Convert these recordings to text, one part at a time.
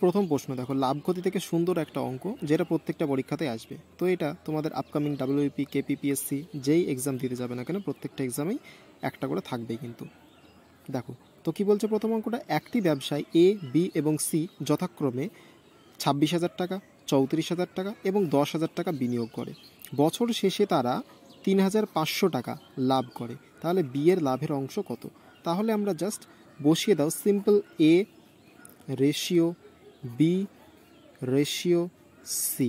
প্রথম প্রশ্ন দেখো, লাভ ক্ষতি থেকে সুন্দর একটা অঙ্ক যেটা প্রত্যেকটা পরীক্ষাতে আসবে। তো এটা তোমাদের আপকামিং ডাব্লিউপি কেপিপিএসসি যেই এক্সাম দিতে যাবে না কেন প্রত্যেকটা এক্সামেই একটা করে থাকবেই কিন্তু। দেখো তো কি বলছে প্রথম অঙ্কটা, একটি ব্যবসায় এ, বি এবং সি যথাক্রমে 26,000 টাকা, 34,000 টাকা এবং 10,000 টাকা বিনিয়োগ করে। বছর শেষে তারা 3,500 টাকা লাভ করে। তাহলে বি এর লাভের অংশ কত? তাহলে আমরা জাস্ট বসিয়ে দাও সিম্পল এ রেশিও বি রেশিও সি।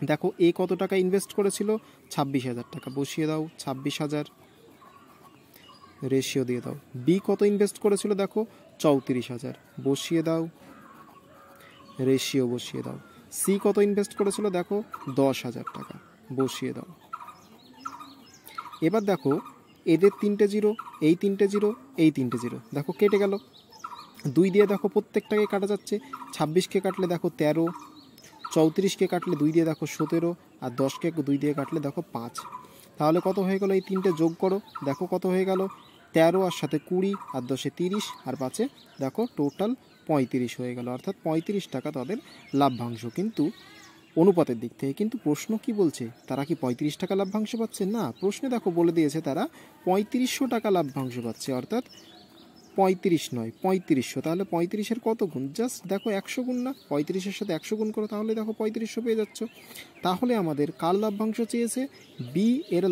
দেখো এ কত টাকা ইনভেস্ট করেছিল? 26,000 টাকা, বসিয়ে দাও 26,000, রেশিও দিয়ে দাও। বি কত ইনভেস্ট করেছিল? দেখো 34,000, বসিয়ে দাও, রেশিও বসিয়ে দাও। সি কত ইনভেস্ট করেছিল? দেখো 10,000 টাকা, বসিয়ে দাও। এবার দেখো এদের 3টে জিরো, এই 3টে জিরো, এই 3টে জিরো, দেখো কেটে গেল। 2 দিয়ে দেখো প্রত্যেকটাকে কাটা যাচ্ছে। 26কে কাটলে দেখো 13, 34কে কাটলে 2 দিয়ে দেখো 17, আর 10কে 2 দিয়ে কাটলে দেখো 5। তাহলে কত হয়ে গেল? এই 3টে যোগ করো, দেখো কত হয়ে গেল? 13 আর সাথে 20 আর 10-এ 30 আর 5-এ দেখো টোটাল 35 হয়ে গেল। অর্থাৎ 35 টাকা তাদের লাভ্যাংশ কিন্তু অনুপাতের দিক থেকে। কিন্তু প্রশ্ন কি বলছে, তারা কি 35 টাকা লাভ্যাংশ পাচ্ছে? না, প্রশ্নে দেখো বলে দিয়েছে তারা 3500 টাকা লাভ্যাংশ পাচ্ছে। অর্থাৎ 35 নয় 3500। তাহলে 35-এর কত গুণ? জাস্ট দেখো 100 গুণ না, 35-এর সাথে 100 গুণ করো, তাহলে দেখো 3500 পেয়ে যাচ্ছ। তাহলে আমাদের কার লাভ্যাংশ চেয়েছে? বি এর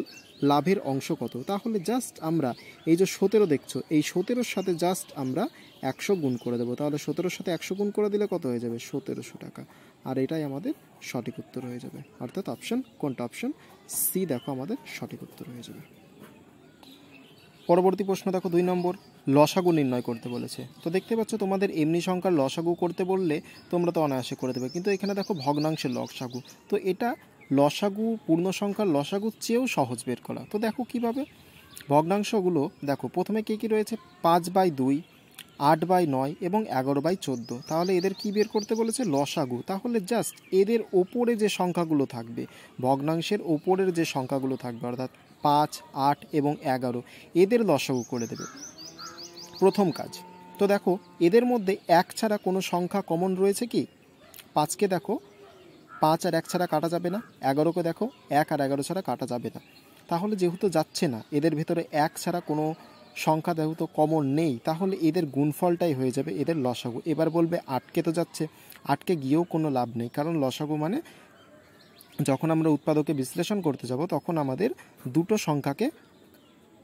লাভের অংশ কত? তাহলে জাস্ট আমরা এই যে 17 দেখছো, এই 17-র সাথে জাস্ট আমরা 100 গুণ করে দেবো। তাহলে 17-র সাথে 100 গুণ করে দিলে কত হয়ে যাবে? 1700 টাকা। আর এটাই আমাদের সঠিক উত্তর হয়ে যাবে। অর্থাৎ অপশন কোনটা? অপশন সি দেখো আমাদের সঠিক উত্তর হয়ে যাবে। পরবর্তী প্রশ্ন দেখো 2 নম্বর, লসাগু নির্ণয় করতে বলেছে। তো দেখতে পাচ্ছ তোমাদের এমনি সংখ্যার লসাগু করতে বললে তোমরা তো অনায়াসে করে দেবে, কিন্তু এখানে দেখো ভগ্নাংশের লসাগু। তো এটা লসাগু পূর্ণ সংখ্যার লসাগুর চেয়েও সহজ বের করা। তো দেখো কিভাবে ভগ্নাংশগুলো দেখো, প্রথমে কী কী রয়েছে? 5/2, 8/9 এবং 11/14। তাহলে এদের কি বের করতে বলেছে? লসাগু। তাহলে জাস্ট এদের ওপরে যে সংখ্যাগুলো থাকবে, ভগ্নাংশের ওপরের যে সংখ্যাগুলো থাকবে, অর্থাৎ 5, 8 এবং 11, এদের লসাগু করে দেবে প্রথম কাজ। তো দেখো এদের মধ্যে 1 ছাড়া কোনো সংখ্যা কমন রয়েছে কি? 5কে দেখো 5 আর 1 ছাড়া কাটা যাবে না। 11কে দেখো 1 আর 11 ছাড়া কাটা যাবে না। তাহলে যেহেতু যাচ্ছে না, এদের ভেতরে 1 ছাড়া কোনো সংখ্যা যেহেতু কমন নেই, তাহলে এদের গুণফলটাই হয়ে যাবে এদের লসাগু। এবার বলবে 8কে তো যাচ্ছে, 8কে গিয়েও কোনো লাভ নেই, কারণ লসাগু মানে যখন আমরা উৎপাদকে বিশ্লেষণ করতে যাব তখন আমাদের দুটো সংখ্যাকে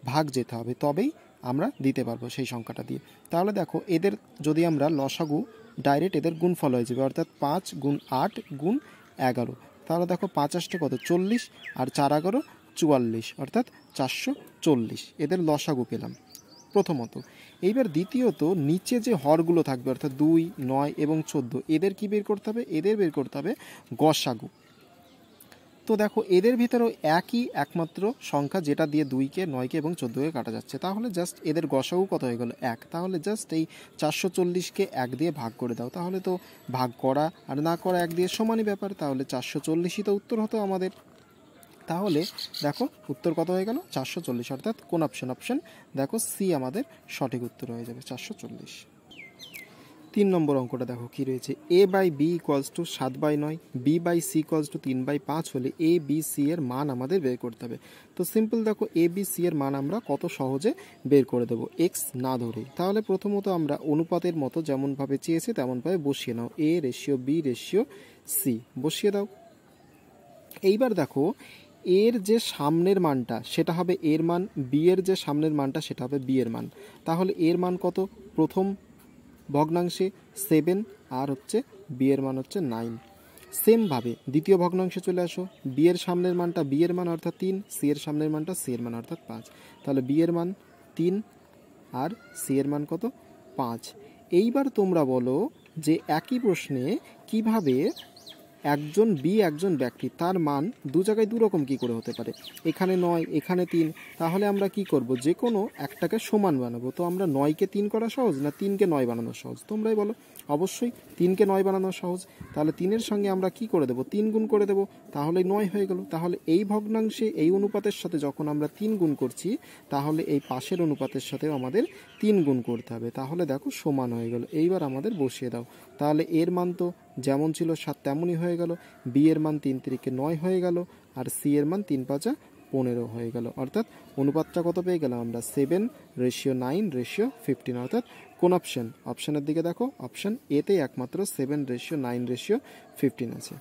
ভাগ যেতে হবে, তবেই আমরা দিতে পারবো সেই সংখ্যাটা দিয়ে। তাহলে দেখো এদের যদি আমরা লসাগু ডাইরেক্ট এদের গুণফল হয়ে যাবে, অর্থাৎ 5 গুণ 8 গুণ 11। তাহলে দেখো 5 আসতে কত? 40, আর 4 11 44, অর্থাৎ 440 এদের লসাগু পেলাম প্রথমত। এইবার দ্বিতীয়ত নিচে যে হরগুলো থাকবে, অর্থাৎ 2, 9 এবং 14, এদের কি বের করতে হবে? এদের বের করতে হবে গসাগু। তো দেখো এদের ভিতরেও একই একমাত্র সংখ্যা যেটা দিয়ে 2কে, 9কে এবং 14কে কাটা যাচ্ছে। তাহলে জাস্ট এদের গসাগু কত হয়ে গেল? 1। তাহলে জাস্ট এই 440কে 1 দিয়ে ভাগ করে দাও, তাহলে তো ভাগ করা আর না করা 1 দিয়ে সমানই ব্যাপার। তাহলে 440ই তো উত্তর হতো আমাদের। তাহলে দেখো উত্তর কত হয়ে গেল? 440। অর্থাৎ কোন অপশন? অপশন দেখো সি আমাদের সঠিক উত্তর হয়ে যাবে, 440। 3 নম্বর অঙ্কটা দেখো কি রয়েছে, a/b = 7/9, b/c = 3/5 হলে a b c এর মান আমাদের বের করতে হবে। তো সিম্পল দেখো a b c এর মান আমরা কত সহজে বের করে দেবো x না ধরেই। তাহলে প্রথমত আমরা অনুপাতের মতো যেমনভাবে চেয়েছে তেমনভাবে বসিয়ে নাও, a ratio b ratio c, বসিয়ে দাও। এইবার দেখো এর যে সামনের মানটা সেটা হবে এর মান, বি এর যে সামনের মানটা সেটা হবে বি এর মান। তাহলে এর মান কত? প্রথম ভগ্নাংশে 7 আর হচ্ছে বি এর মান হচ্ছে 9। সেমভাবে দ্বিতীয় ভগ্নাংশে চলে আসো, বি এর সামনের মানটা বি এর মান অর্থাৎ 3, সি এর সামনের মানটা সি এর মান অর্থাৎ 5। তাহলে বি এর মান 3 আর সি এর মান কত? 5। এইবার তোমরা বলো যে একই প্রশ্নে কিভাবে একজন বি একজন ব্যক্তি, তার মান দু জায়গায় দু রকম কী করে হতে পারে? এখানে 9, এখানে 3, তাহলে আমরা কি করব? যে কোনো একটাকে সমান বানাবো। তো আমরা 9কে 3 করা সহজ না 3কে 9 বানানো সহজ? তোমরাই বলো। অবশ্যই 3কে 9 বানানো সহজ। তাহলে 3-এর সঙ্গে আমরা কি করে দেবো? 3 গুণ করে দেবো, তাহলে 9 হয়ে গেল। তাহলে এই ভগ্নাংশে এই অনুপাতের সাথে যখন আমরা 3 গুণ করছি, তাহলে এই পাশের অনুপাতের সাথেও আমাদের 3 গুণ করতে হবে। তাহলে দেখো সমান হয়ে গেল। এইবার আমাদের বসিয়ে দাও। তাহলে এর মান তো যেমন ছিল 7 তেমনই হয়ে গেল, বি এর মান 3 3-কে 9 হয়ে গেল, আর সি এর মান 3 5 15 হয়ে গেল। অর্থাৎ অনুপাতটা কত পেয়ে গেলাম আমরা? 7:9:15। অর্থাৎ কোন অপশান? অপশানের দিকে দেখো, অপশান এতেই একমাত্র 7:9:15 আছে।